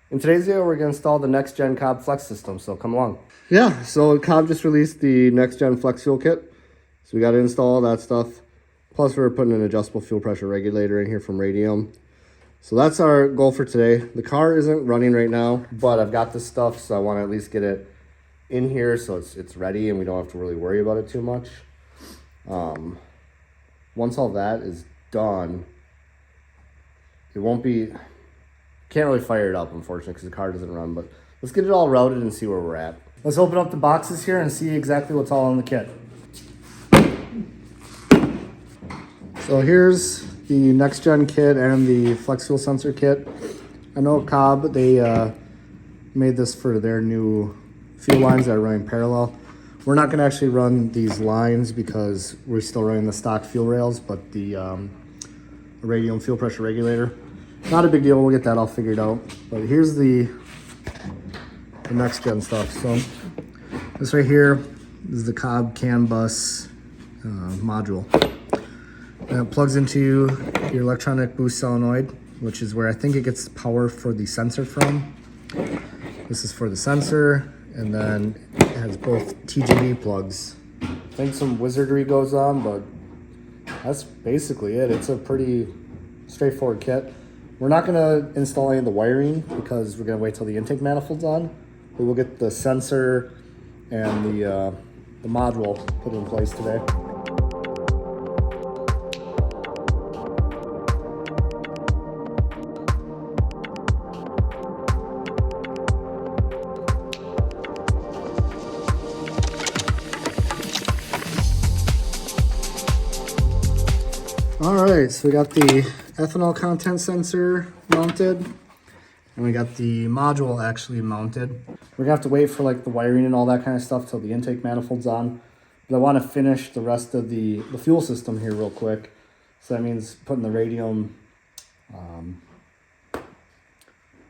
In today's video, we're going to install the NexGen Cobb Flex system, so come along. Yeah, so Cobb just released the NexGen Flex Fuel Kit, so we got to install all that stuff. Plus, we're putting an adjustable fuel pressure regulator in here from Radium. So that's our goal for today. The car isn't running right now, but I've got this stuff, so I want to at least get it in here so it's ready and we don't have to really worry about it too much. Once all that is done, it won't be... Can't really fire it up, unfortunately, because the car doesn't run, but let's get it all routed and see where we're at. Let's open up the boxes here and see exactly what's all in the kit. So here's the NexGen kit and the Flex Fuel sensor kit. I know Cobb, they made this for their new fuel lines that are running parallel. We're not going to actually run these lines because we're still running the stock fuel rails, but the Radium fuel pressure regulator. Not a big deal, we'll get that all figured out. But here's the NexGen stuff. So this right here is the Cobb CAN bus module. And it plugs into your electronic boost solenoid, which is where I think it gets power for the sensor from. This is for the sensor, and then it has both TGV plugs. I think some wizardry goes on, but that's basically it. It's a pretty straightforward kit. We're not going to install any of the wiring because we're going to wait till the intake manifold's on. But we'll get the sensor and the module put in place today. All right, so we got the ethanol content sensor mounted, and we got the module actually mounted. We're gonna have to wait for like the wiring and all that kind of stuff till the intake manifold's on. But I want to finish the rest of the fuel system here real quick. So that means putting the Radium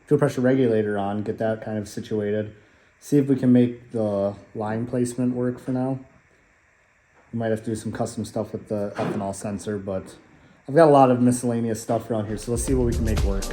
fuel pressure regulator on, get that kind of situated. See if we can make the line placement work for now. We might have to do some custom stuff with the ethanol sensor, but I've got a lot of miscellaneous stuff around here, so let's see what we can make work.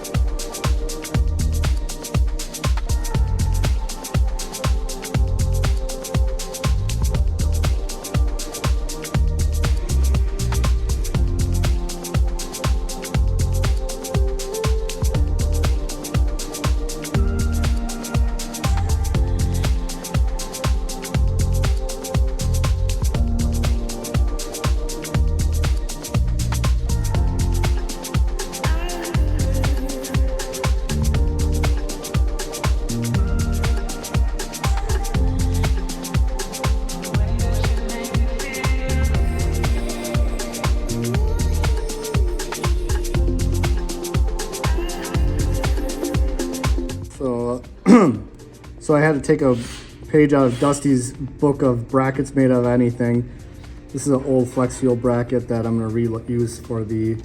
So I had to take a page out of Dusty's book of brackets made of anything. This is an old flex fuel bracket that I'm going to reuse for the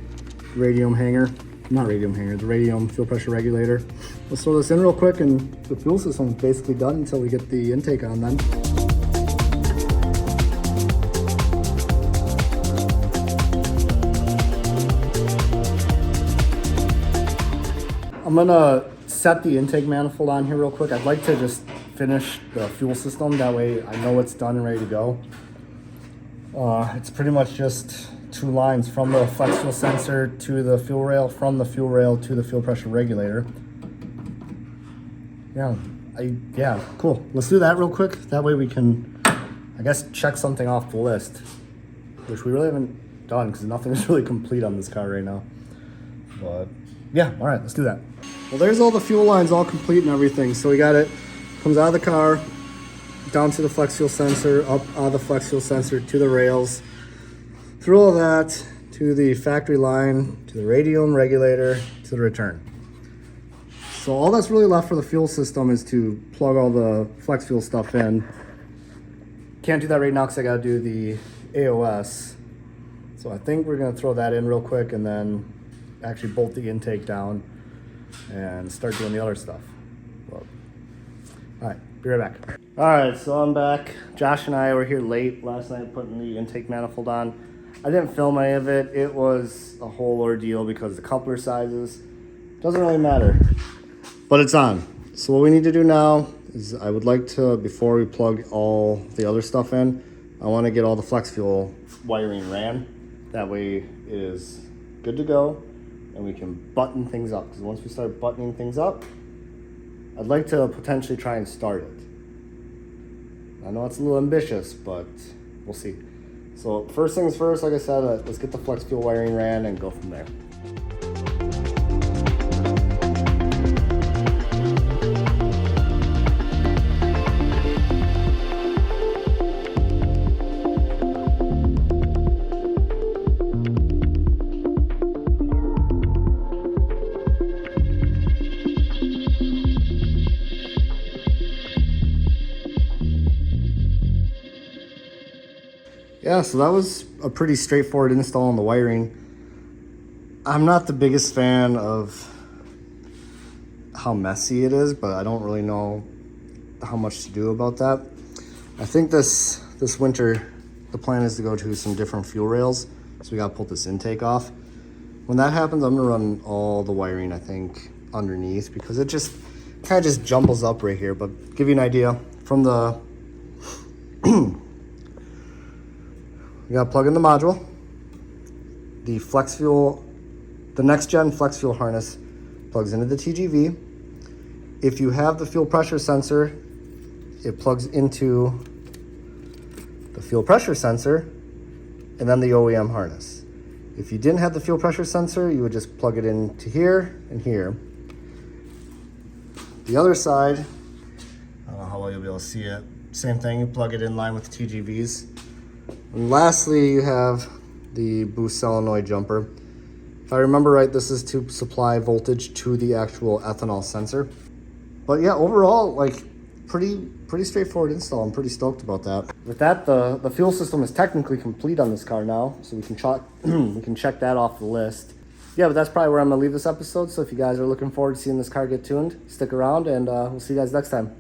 Radium hanger. Not Radium hanger, the Radium fuel pressure regulator. Let's throw this in real quick and the fuel system's basically done until we get the intake on then. I'm gonna set the intake manifold on here real quick. I'd like to just finish the fuel system. That way I know it's done and ready to go. It's pretty much just two lines from the flex fuel sensor to the fuel rail, from the fuel rail to the fuel pressure regulator. Yeah, cool. Let's do that real quick. That way we can, I guess, check something off the list, which we really haven't done because nothing is really complete on this car right now. But yeah, all right, let's do that. Well, there's all the fuel lines all complete and everything. So we got it, comes out of the car, down to the flex fuel sensor, up out of the flex fuel sensor to the rails, through all that to the factory line, to the Radium regulator, to the return. So all that's really left for the fuel system is to plug all the flex fuel stuff in. Can't do that right now because I got to do the AOS. So I think we're going to throw that in real quick and then actually bolt the intake down and start doing the other stuff. Well, all right, be right back. All right, so I'm back. Josh and I were here late last night putting the intake manifold on. I didn't film any of it. It was a whole ordeal because the coupler sizes. Doesn't really matter. but it's on. So what we need to do now is I would like to, before we plug all the other stuff in, I want to get all the flex fuel wiring ran. That way it is good to go and we can button things up. Because once we start buttoning things up, I'd like to potentially try and start it. I know it's a little ambitious, but we'll see. So first things first, like I said, let's get the flex fuel wiring ran and go from there. Yeah, so that was a pretty straightforward install on the wiring. I'm not the biggest fan of how messy it is, but I don't really know how much to do about that. I think this winter, the plan is to go to some different fuel rails, so we gotta pull this intake off. When that happens, I'm gonna run all the wiring, I think, underneath, because it just kind of just jumbles up right here. But give you an idea, from the we gotta plug in the module, the flex fuel, the NexGen Flex Fuel harness plugs into the TGV. If you have the fuel pressure sensor, it plugs into the fuel pressure sensor and then the OEM harness. If you didn't have the fuel pressure sensor, you would just plug it into here and here. The other side, I don't know how well you'll be able to see it. Same thing, you plug it in line with the TGVs. And lastly, you have the boost solenoid jumper. If I remember right, this is to supply voltage to the actual ethanol sensor. But yeah, overall, like pretty straightforward install. I'm pretty stoked about that. With that, the fuel system is technically complete on this car now, so we can check that off the list. Yeah, but that's probably where I'm gonna leave this episode. So if you guys are looking forward to seeing this car get tuned, stick around, and we'll see you guys next time.